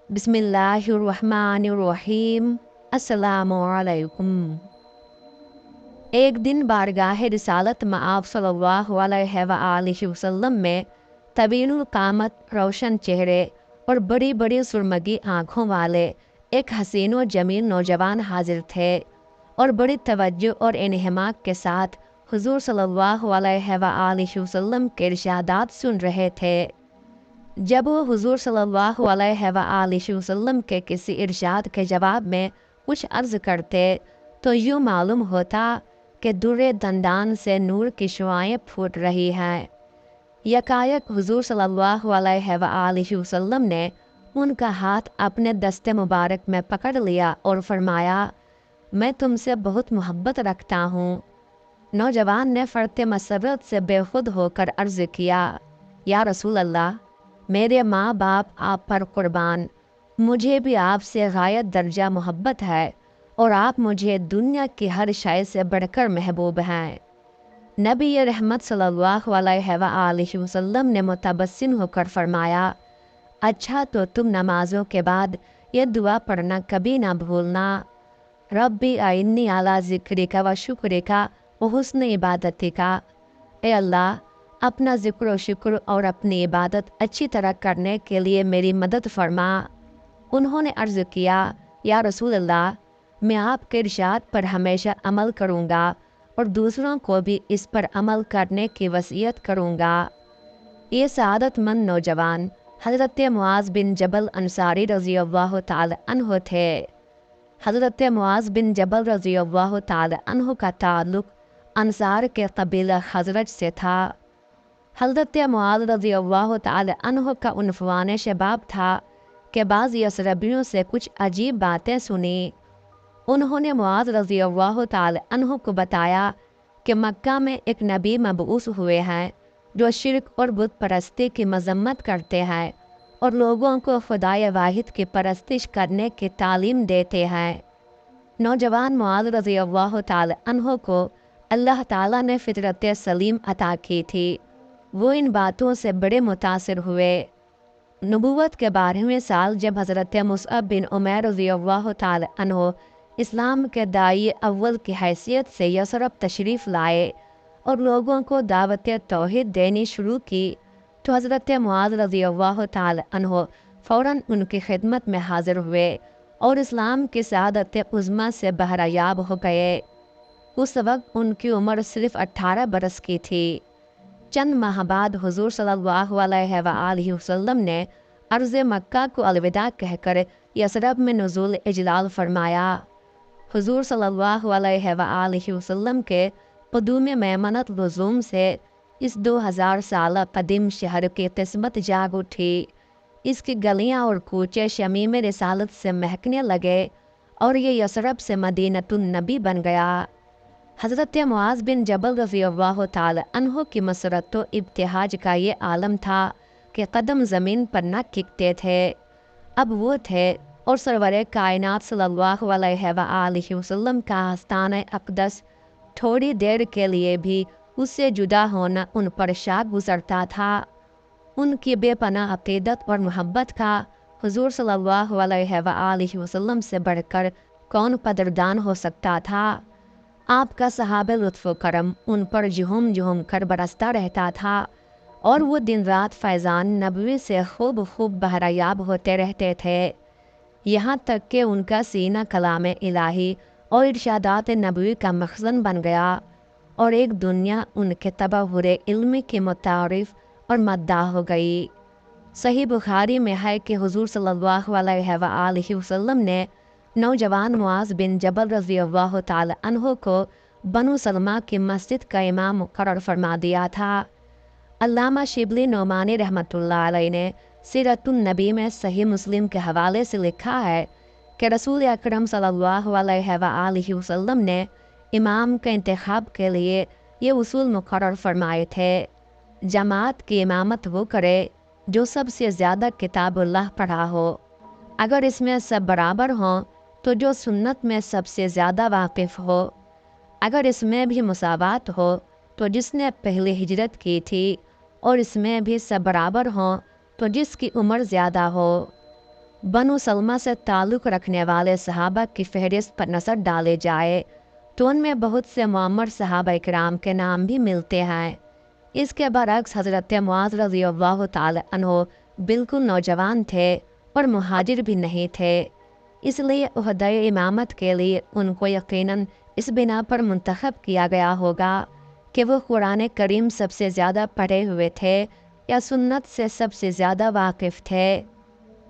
बिस्मिल्लाहिर्रहमानिर्रहीम। अस्सलामुअलैकुम। एक दिन बारगाह रिसालत मआब सल्लल्लाहु अलैहि वसल्लम में तवीलुल कामत, रोशन चेहरे और बड़ी बड़ी सुरमगी आँखों वाले एक हसीन व जमील नौजवान हाजिर थे और बड़ी तवज्जो और इन्हिमाक के साथ हुजूर सल्लल्लाहु अलैहि वसल्लम के इरशादात सुन रहे थे। जब वो हुजूर सल्लल्लाहु अलैहि वसल्लम के किसी इरशाद के जवाब में कुछ अर्ज़ करते तो यूँ मालूम होता कि दुर्रे दंदान से नूर की शुआएं फूट रही हैं। यकायक हुजूर सल्लल्लाहु अलैहि वसल्लम ने उनका हाथ अपने दस्ते मुबारक में पकड़ लिया और फरमाया, मैं तुमसे बहुत मोहब्बत रखता हूँ। नौजवान ने फ़र्ते मसरत से बेखुद होकर अर्ज़ किया, या रसूल अल्लाह, मेरे माँ बाप आप पर कुर्बान, मुझे भी आपसे गायत दर्जा मोहब्बत है और आप मुझे दुनिया की हर शय से बढ़कर महबूब हैं। नबी रहमत सल्लल्लाहु अलैहि वसल्लम ने मुतबस्सिम होकर फरमाया, अच्छा तो तुम नमाजों के बाद ये दुआ पढ़ना कभी ना भूलना, रब्बी आइन्नी अला ज़िक्रिका व शुक्रिका व हुस्न इबादतिका। ए अल्लाह, अपना ज़िक्र व शुक्र और अपनी इबादत अच्छी तरह करने के लिए मेरी मदद फरमा। उन्होंने अर्ज़ किया, या रसूल अल्लाह, मैं आपके इरशाद पर हमेशा अमल करूँगा और दूसरों को भी इस पर अमल करने की वसीयत करूँगा। ये सआदतमंद नौजवान हज़रत मुआज़ बिन जबल अंसारी रज़ियल्लाहु ताला अन्हु थे। हज़रत मुआज़ बिन जबल रज़ियल्लाहु ताला अन्हु का ताल्लुक़ अंसार के कबीला खज़रज से था। हज़रत मुआज़ रज़ियल्लाहु ताला अन्हु का उन्फ़वान शबाब था कि बाज़ यसरबियों से कुछ अजीब बातें सुनी। उन्होंने मुआज़ रज़ियल्लाहु ताला अन्हु को बताया कि मक्का में एक नबी मबऊस हुए हैं जो शिर्क और बुत परस्ती की मजम्मत करते हैं और लोगों को खुदाए वाहिद की परस्तिश करने की तालीम देते हैं। नौजवान मुआज़ रज़ियल्लाहु ताला अन्हु को अल्लाह ताला ने फितरत सलीम अता की थी। वो इन बातों से बड़े मुतासिर हुए। नबूवत के 12वें साल जब हज़रत मुसअब बिन उमैर रज़ियल्लाहु ताला अन्हु इस्लाम के दाई अव्वल की हैसियत से यसरब तशरीफ़ लाए और लोगों को दावत तौहीद देनी शुरू की तो हज़रत मुआज़ रज़ियल्लाहु ताला अन्हु फ़ौरन उनकी खिदमत में हाजिर हुए और इस्लाम की सआदत उज़्मा से बहरायाब हो गए। उस वक्त उनकी उम्र सिर्फ़ 18 बरस की थी। चंद माह बाद हुजूर सल्लल्लाहु अलैहि वसल्लम ने अर्ज़ मक्का को अलविदा कहकर यसरब में नुज़ूल इजलाल फरमाया। हुजूर सल्लल्लाहु अलैहि वसल्लम के क़ुदूम मैमनत लुज़ूम से इस 2000 साल कदीम शहर की किस्मत जाग उठी। इसकी गलियां और कूचे शमीम रिसालत से महकने लगे और ये यसरब से मदीनतुन नबी बन गया। हज़रत मुआज़ बिन जबल रज़ियल्लाहु ताला अन्हु की मसरत व इब्तिहाज का ये आलम था कि कदम ज़मीन पर न टिकते थे। अब वो थे और सरवरे कायनात सल्लल्लाहु अलैहि वसल्लम का आस्तान अक़दस थोड़ी देर के लिए भी उससे जुदा होना उन पर शाक गुज़रता था। उनकी बेपनाह अक़ीदत और मोहब्बत का हुजूर सल्लल्लाहु अलैहि वसल्लम से बढ़कर कौन कदरदान हो सकता था। आपका सहाबे लुत्फ़ करम उन पर जुहूम जुहूम कर बरसता रहता था और वो दिन रात फैज़ान नबवी से खूब खूब बहरायाब होते रहते थे। यहाँ तक कि उनका सीना कलाम इलाही और इरशादात नबवी का मखज़न बन गया और एक दुनिया उनके तबहुरे इल्मी की मुतारिफ़ और मद्दाह हो गई। सही बुखारी में है कि हुजूर सल्लल्लाहु अलैहि वसल्लम ने नौजवान मुआज़ बिन जबल रज़ियल्लाहु ताला अन्हु को बनु सलमा की मस्जिद का इमाम मुकर्रर फरमा दिया था। अल्लामा शिबली नोमानी रहमतुल्लाह अलैह ने सीरतुन नबी में सही मुस्लिम के हवाले से लिखा है कि रसूल अकरम सल्लल्लाहु अलैहि वसल्लम ने इमाम के इंतखाब के लिए ये उसूल मुकर्रर फरमाए थे। जमात की इमामत वो करे जो सबसे ज़्यादा किताबुल्लाह पढ़ा हो। अगर इसमें सब बराबर हों तो जो सुन्नत में सबसे ज़्यादा वाकिफ़ हो। अगर इसमें भी मुसावात हो तो जिसने पहले हिजरत की थी और इसमें भी सब बराबर हों तो जिसकी उम्र ज़्यादा हो। बनु सलमा से ताल्लुक़ रखने वाले सहाबा की फहरिस्त पर नज़र डाले जाए तो उनमें बहुत से मुअम्मर सहाबा इकराम के नाम भी मिलते हैं। इसके बरक्स हज़रत मुआज़ रज़ियल्लाहु ताला अन्हु बिल्कुल नौजवान थे और मुहाजिर भी नहीं थे, इसलिए उहदे इमामत के लिए उनको यकीनन इस बिना पर मुंतखब किया गया होगा कि वो कुरान करीम सबसे ज़्यादा पढ़े हुए थे या सुन्नत से सबसे ज़्यादा वाकिफ़ थे।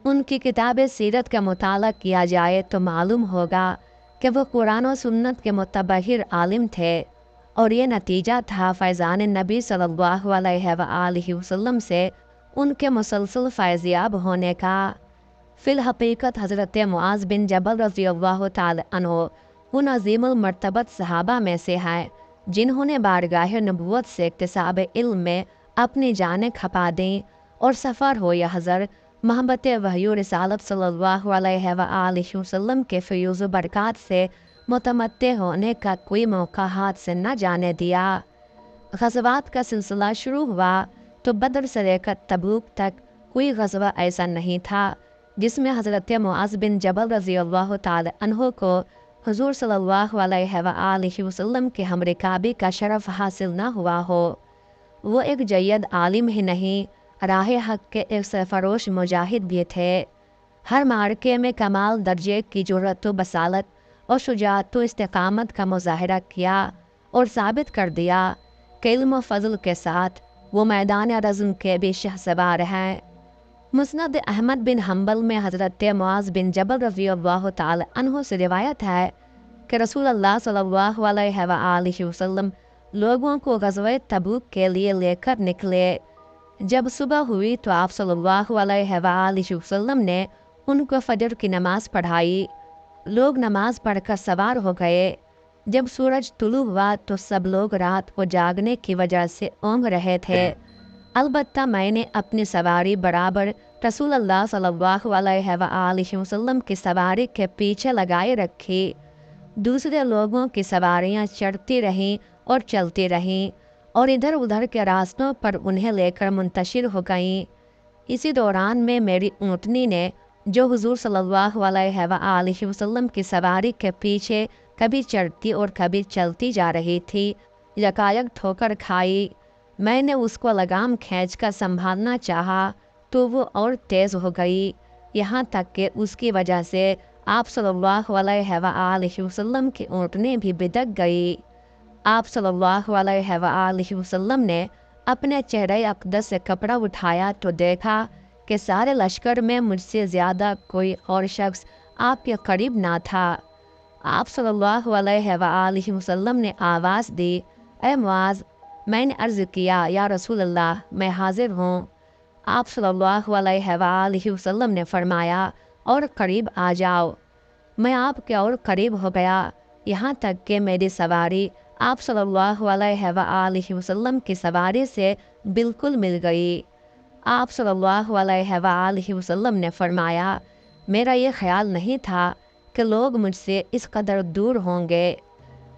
उनकी किताब सीरत का मुताला किया जाए तो मालूम होगा कि वो कुरान और सुन्नत के मुतबहिर आलिम थे और ये नतीजा था फैज़ान नबी सल्लल्लाहु अलैहि वसल्लम से उनके मुसलसल फैज़याब होने का। फ़िल हकीकत हज़रत मुआज़ बिन जबल रज़ियल्लाहु ताला अन्हु उन अज़ीमुल मर्तबत सहाबा में से हैं जिन्होंने बारगाह नबुव्वत से इक्तिसाब इल्म में अपनी जानें खपा दी और सफ़र हो या हज़र मोहब्बत वही रिसालत सल्लल्लाहु अलैहि वसल्लम के फ़यूज़ बरक़ात से मुतमत्ते होने का कोई मौका हाथ से न जाने दिया। ग़ज़वात का सिलसिला शुरू हुआ तो बदर से लेकर तबूक तक कोई ग़ज़वा ऐसा नहीं था जिसमें हज़रत मुआज़ बिन जबल रज़ियल्लाहु ताला अन्हु को हुज़ूर सल्लल्लाहु अलैहि वसल्लम के हमरिकाबी का शरफ़ हासिल न हुआ हो। वो एक जय्यद आलिम ही नहीं, राह हक़ के एक सरफरोश मुजाहिद भी थे। हर मार्के में कमाल दर्जे की जुर्रत व बसालत और शुजाअत व इस्तिक़ामत का मुज़ाहरा किया और साबित कर दिया कि इल्म व फ़ज़ल के साथ वो मैदान रज़्म के भी शहसवार हैं। मुस्नद अहमद बिन हम्बल में हज़रत मुआज़ बिन जबल रज़ियल्लाहु ताला अन्हु से रिवायत है कि रसूलुल्लाह सल्लल्लाहु अलैहि वसल्लम लोगों को ग़ज़वे तबूक के लिए लेकर निकले। जब सुबह हुई तो आप सल्लल्लाहु अलैहि वसल्लम ने उनको फ़जर की नमाज़ पढ़ाई। लोग नमाज़ पढ़कर सवार हो गए। जब सूरज तुलू हुआ तो सब लोग रात को जागने की वजह से ऊँघ रहे थे। अलबत्ता मैंने अपनी सवारी बराबर रसूलुल्लाह सल्लल्लाहु अलैहि वसल्लम की सवारी के पीछे लगाए रखी। दूसरे लोगों की सवारियां चढ़ती रहीं और चलती रहीं और इधर उधर के रास्तों पर उन्हें लेकर मुंतशिर हो गईं। इसी दौरान में मेरी ऊँटनी ने, जो हुजूर सल्लल्लाहु अलैहि वसल्लम की सवारी के पीछे कभी चढ़ती और कभी चलती जा रही थी, यकायक ठोकर खाई। मैंने उसको लगाम खींचकर संभालना चाहा तो वो और तेज़ हो गई, यहाँ तक कि उसकी वजह से आप सल्लल्लाहु अलैहि वसल्लम की ऊँटनी भी बिदक गई। आप सल्लल्लाहु अलैहि वसल्लम ने अपने चेहरे अक़दस से कपड़ा उठाया तो देखा कि सारे लश्कर में मुझसे ज़्यादा कोई और शख्स आपके करीब ना था। आप सल्लल्लाहु अलैहि वसल्लम ने आवाज़ दी, ए मुआज़। मैंने अर्ज़ किया, या रसूल अल्लाह, मैं हाजिर हूँ। आप सल्लल्लाहु अलैहि वसल्लम ने फरमाया, और करीब आ जाओ। मैं आपके और करीब हो गया, यहाँ तक कि मेरी सवारी आप सल्लल्लाहु अलैहि वसल्लम की सवारी से बिल्कुल मिल गई। आप सल्लल्लाहु अलैहि वसल्लम ने फरमाया, मेरा ये ख्याल नहीं था कि लोग मुझसे इस कदर दूर होंगे।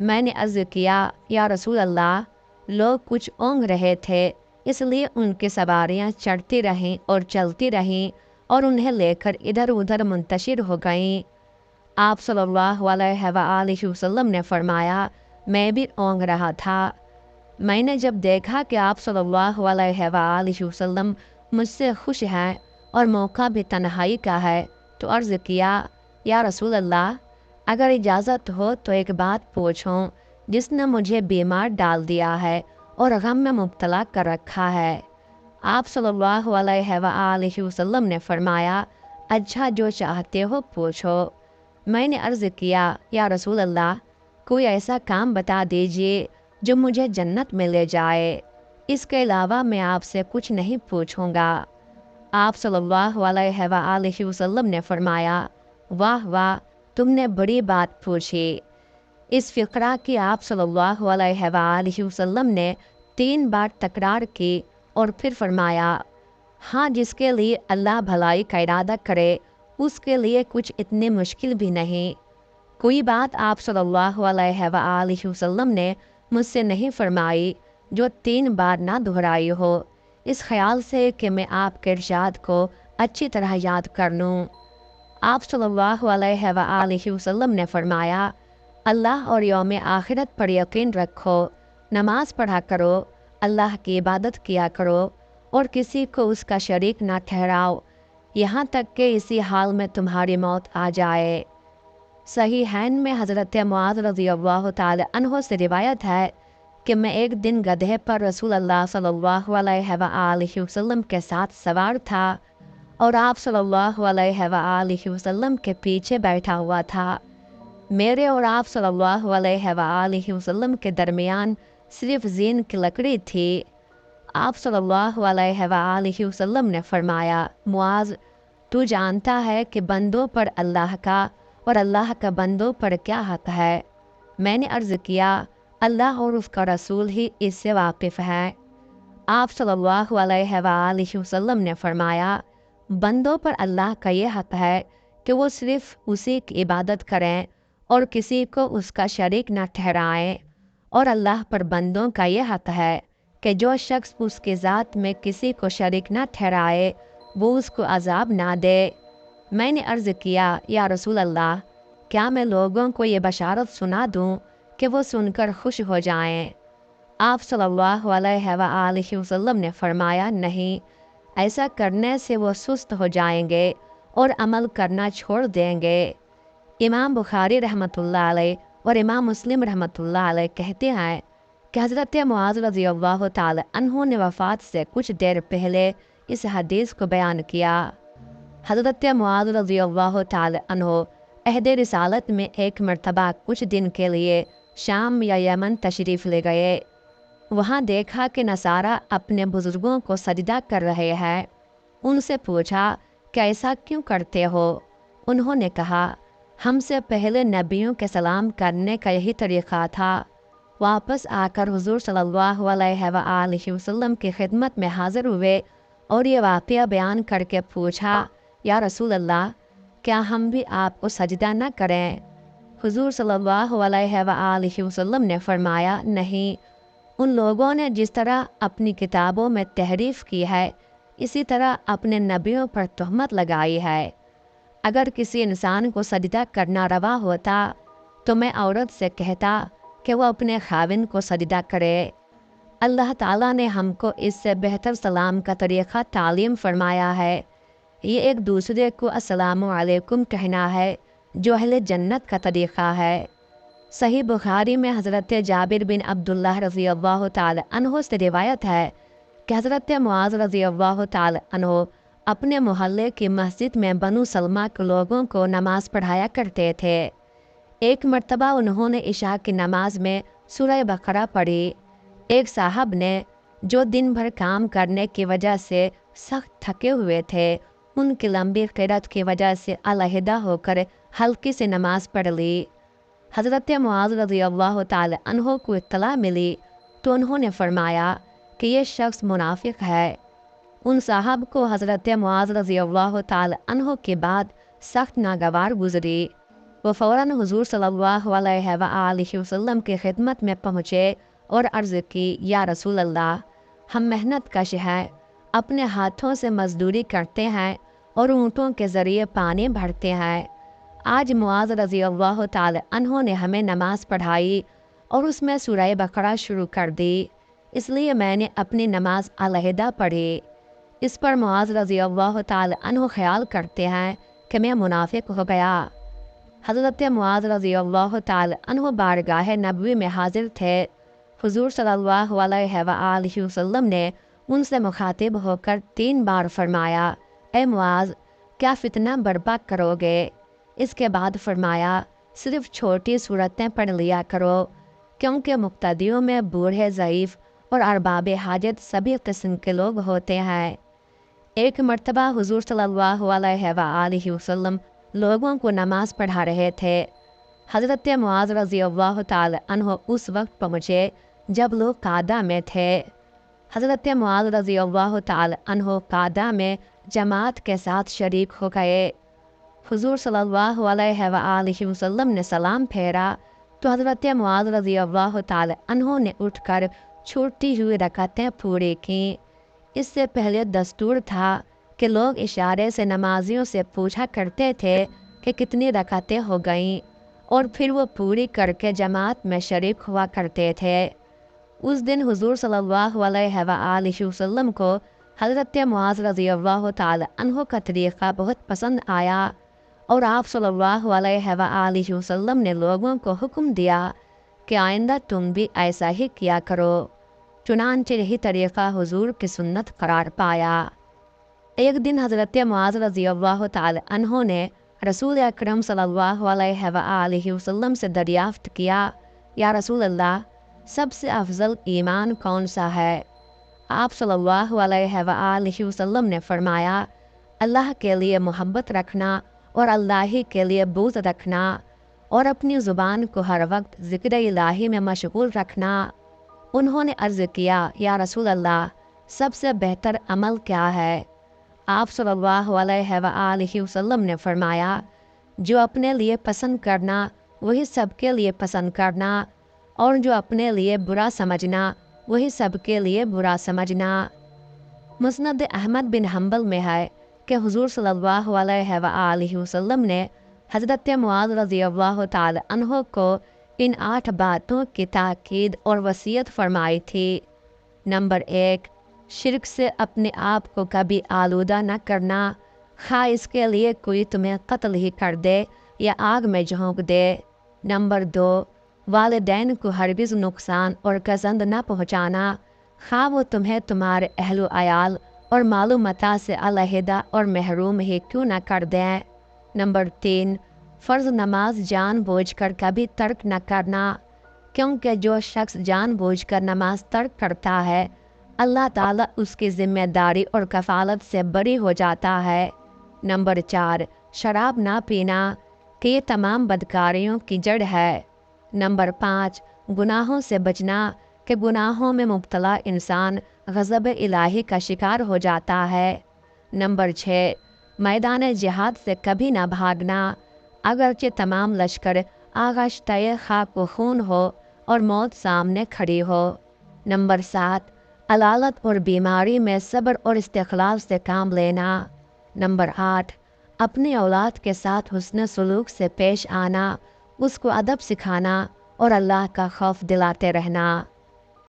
मैंने अर्ज़ किया, या रसूल अल्लाह, लोग कुछ ऊँघ रहे थे, इसलिए उनकी सवारियाँ चढ़ती रहीं और चलती रहीं और उन्हें लेकर इधर उधर मुंतशिर हो गईं। आप सल्लल्लाहु अलैहि वसल्लम ने फरमाया, मैं भी ऊँघ रहा था। मैंने जब देखा कि आप सल्लल्लाहु अलैहि वसल्लम मुझसे खुश हैं और मौका भी तन्हाई का है, तो अर्ज़ किया, या रसूल अल्लाह, अगर इजाज़त हो तो एक बात पूछूं जिसने मुझे बीमार डाल दिया है और गम में मुब्तला कर रखा है। आप सल्लल्लाहु अलैहि वसल्लम ने फरमाया, अच्छा, जो चाहते हो पूछो। मैंने अर्ज़ किया, या रसूल अल्लाह, कोई ऐसा काम बता दीजिए जो मुझे जन्नत में ले जाए। इसके अलावा मैं आपसे कुछ नहीं पूछूंगा। आप सल्लल्लाहु अलैहि वसल्लम ने फरमाया, वाह वाह, तुमने बड़ी बात पूछी। इस फ़िक्रा की आप सल्लल्लाहु अलैहि वसल्लम ने 3 बार तकरार की और फिर फरमाया, हाँ, जिसके लिए अल्लाह भलाई का इरादा करे उसके लिए कुछ इतनी मुश्किल भी नहीं। कोई बात आप सल्लल्लाहु अलैहि वसल्लम ने मुझसे नहीं फरमाई जो 3 बार ना दोहराई हो, इस ख्याल से कि मैं आपके इरशाद को अच्छी तरह याद कर लूँ। आप सल्लल्लाहु अलैहि वसल्लम ने फरमाया, अल्लाह और यौम आखिरत पर यकीन रखो, नमाज पढ़ा करो, अल्लाह की इबादत किया करो और किसी को उसका शरीक ना ठहराओ, यहाँ तक कि इसी हाल में तुम्हारी मौत आ जाए। सहीहैन में हज़रत मुआज़ रज़ियल्लाहु ताला अन्हो से रिवायत है कि मैं एक दिन गधे पर रसूल अल्लाह सल्लल्लाहु अलैहि वसल्लम के साथ सवार था और आप सल्लल्लाहु अलैहि वसल्लम के पीछे बैठा हुआ था। मेरे और आप सल्लल्लाहु अलैहि वसल्लम के दरमियान सिर्फ ज़ीन की लकड़ी थी। आप सल्लल्लाहु अलैहि वसल्लम ने फरमाया, मुआज़, तू जानता है कि बंदों पर अल्लाह का और अल्लाह का बंदों पर क्या हक़ है? मैंने अर्ज़ किया, अल्लाह और उसका रसूल ही इससे वाकिफ़ है। आप सल्लल्लाहु अलैहि वसल्लम ने फरमाया, बंदों पर अल्लाह का ये हक़ है कि वो सिर्फ़ उसी की इबादत करें और किसी को उसका शरीक न ठहराएं, और अल्लाह पर बंदों का ये हक़ है कि जो शख्स उसकी ज़ात में किसी को शरीक न ठहराए वो उसको अज़ाब ना दे। मैंने अर्ज़ किया, या रसूल अल्लाह, क्या मैं लोगों को ये बशारत सुना दूँ कि वो सुनकर खुश हो जाएं? आप सल्लल्लाहु अलैहि वसल्लम ने फरमाया, नहीं, ऐसा करने से वो सुस्त हो जाएंगे और अमल करना छोड़ देंगे। इमाम बुखारी रहमतुल्लाह अलैह और इमाम मुस्लिम रहमतुल्लाह अलैह कहते हैं कि हज़रत मुआज़ रज़ियल्लाहु ताला अन्हु ने वफ़ात से कुछ देर पहले इस हदीस को बयान किया। हज़रत मुआज़ रज़ियल्लाहु ताला अन्हु अहद रिसालत में एक मरतबा कुछ दिन के लिए शाम या यमन तशरीफ़ ले गए। वहाँ देखा कि नसारा अपने बुज़ुर्गों को सजदा कर रहे हैं। उनसे पूछा कि ऐसा क्यों करते हो? उन्होंने कहा, हमसे पहले नबियों के सलाम करने का यही तरीक़ा था। वापस आकर हुज़ूर सल्लल्लाहु अलैहि वसल्लम की खिदमत में हाज़िर हुए और ये वाक़या बयान करके पूछा, या रसूल अल्लाह, क्या हम भी आपको सजदा न करें? हुज़ूर सल्लल्लाहु अलैहि वसल्लम ने फरमाया, नहीं, उन लोगों ने जिस तरह अपनी किताबों में तहरीफ़ की है, इसी तरह अपने नबियों पर तहमत लगाई है। अगर किसी इंसान को सजदा करना रवा होता तो मैं औरत से कहता कि वो अपने खाविन को सजदा करे। अल्लाह ताला ने हमको इससे बेहतर सलाम का तरीक़ा तालीम फरमाया है। ये एक दूसरे को अस्सलामु अलैकुम कहना है, जो अहले जन्नत का तरीक़ा है। सही बुखारी में हज़रत जाबिर बिन अब्दुल्लाह रज़ियल्लाहु ताला अन्हो से रिवायत है कि हज़रत मुआज़ रज़ियल्लाहु ताला अन्हो अपने मोहल्ले की मस्जिद में बनु सलमा के लोगों को नमाज़ पढ़ाया करते थे। एक मर्तबा उन्होंने इशा की नमाज में सूरह बकरा पढ़ी। एक साहब ने, जो दिन भर काम करने की वजह से सख्त थके हुए थे, उनकी लंबी क़िरात की वजह से अलहदा होकर हल्की से नमाज पढ़ ली। हज़रत मुआज़ रज़ियल्लाहु ताला अन्हो को इत्तला मिली तो उन्होंने फरमाया कि ये शख्स मुनाफिक है। उन साहब को हज़रत मुआज़ रज़ियल्लाहु ताला अन्हो के बाद सख्त नागवार गुजरी। वो फ़ौरन हुज़ूर सल्लल्लाहु अलैहि वसल्लम की खिदमत में पहुँचे और अर्ज़ की, या रसूल अल्लाह, हम मेहनत कश हैं, अपने हाथों से मज़दूरी करते हैं और ऊँटों के ज़रिए पानी भरते हैं। आज मुआज़ रज़ियल्लाहु ताला अन्हो ने हमें नमाज़ पढ़ाई और उसमें सूरह बकरा शुरू कर दी, इसलिए मैंने अपनी नमाज अलहदा पढ़ी। इस पर मुआज़ रज़ियल्लाहु ताला अन्हो ख्याल करते हैं कि मैं मुनाफिक हो गया। हज़रत मुआज़ रज़ियल्लाहु ताला अन्हो बारगाह नबवी में हाजिर थे। हुज़ूर सल्लल्लाहु अलैहि वसल्लम ने उनसे मुखातिब होकर 3 बार फरमाया, ए मुआज़, क्या फ़ितना बर्पा करोगे? इसके बाद फरमाया, सिर्फ़ छोटी सूरतें पढ़ लिया करो, क्योंकि मुक्तदियों में बूढ़े, ज़ईफ़ और अरबाब हाजत सभी किस्म के लोग होते हैं। एक मर्तबा हुज़ूर सल्लल्लाहु अलैहि वसल्लम लोगों को नमाज पढ़ा रहे थे। हज़रत मुआज़ रज़ियल्लाहु ताला अन्हो उस वक्त पहुँचे जब लोग कादा में थे। हज़रत मुआज़ रज़ियल्लाहु ताला अन्हो कादा में जमात के साथ शरीक हो गए। हुज़ूर सल्लल्लाहु अलैहि वसल्लम ने सलाम फेरा तो हज़रत मुआज़ रज़ियल्लाहु ताला अन्हो ने उठकर छूटी हुई रकातें पूरी की। इससे पहले दस्तूर था کہ لوگ اشارے سے نمازیوں سے پوچھا کرتے تھے کہ کتنی رکعتیں ہو گئیں، اور پھر وہ پوری کر کے جماعت میں شریک ہوا کرتے تھے۔ اس دن حضور صلی اللہ علیہ وآلہ وسلم کو حضرت معاذ رضی اللہ تعالی عنہ کا طریقہ بہت پسند آیا، اور آپ صلی اللہ علیہ وآلہ وسلم نے لوگوں کو حکم دیا کہ آئندہ تم بھی ایسا ہی کیا کرو۔ چنانچہ یہی طریقہ حضور کی سنت قرار پایا۔ ایک دن حضرت معاذ رضی اللہ تعالی عنہ نے رسول اکرم صلی اللہ علیہ وآلہ وسلم سے دریافت کیا، یا رسول اللہ، سب سے افضل ایمان کون سا ہے؟ آپ صلی اللہ علیہ وآلہ وسلم نے فرمایا، اللہ کے لیے محبت رکھنا اور اللہ ہی کے لیے بغض رکھنا، اور اپنی زبان کو ہر وقت ذکر الہی میں مشغول رکھنا۔ انہوں نے عرض کیا، یا رسول اللہ، سب سے بہتر عمل کیا ہے؟ آپ صلی اللہ علیہ وآلہ وسلم نے فرمایا، جو اپنے لیے پسند کرنا وہی سب کے لیے پسند کرنا، اور جو اپنے لیے برا سمجھنا وہی سب کے لیے برا سمجھنا۔ مسند احمد بن حنبل میں ہے کہ حضور صلی اللہ علیہ وآلہ وسلم نے حضرت معاذ رضی اللہ تعالی عنہ کو ان 8 باتوں کی تاکید اور وصیت فرمائی تھی۔ نمبر 1، شرک سے اپنے آپ کو کبھی آلودہ نہ کرنا، خواہ اس کے لیے کوئی تمہیں قتل ہی کر دے یا آگ میں جھونک دے۔ نمبر 2، والدین کو ہرگز نقصان اور گزند نہ پہنچانا، خواہ وہ تمہیں تمہارے اہل و عیال اور مال و متاع سے علیحدہ اور محروم ہی کیوں نہ کر دیں۔ نمبر 3، فرض نماز جان بوجھ کر کبھی ترک نہ کرنا، کیونکہ جو شخص جان بوجھ کر نماز ترک کرتا ہے، اللہ تعالیٰ اس کی ذمہ داری اور کفالت سے بری ہو جاتا ہے۔ نمبر 4، شراب نہ پینا، کہ یہ تمام بدکاریوں کی جڑ ہے۔ نمبر 5، گناہوں سے بچنا، کہ گناہوں میں مبتلا انسان غضب الہی کا شکار ہو جاتا ہے۔ نمبر 6، میدان جہاد سے کبھی نہ بھاگنا، اگرچہ تمام لشکر آغشتۂ خاک و خون ہو اور موت سامنے کھڑی ہو۔ نمبر 7، علالت اور بیماری میں صبر اور استقلال سے کام لینا۔ نمبر 8، اپنی اولاد کے ساتھ حسن سلوک سے پیش آنا، اس کو ادب سکھانا اور اللہ کا خوف دلاتے رہنا۔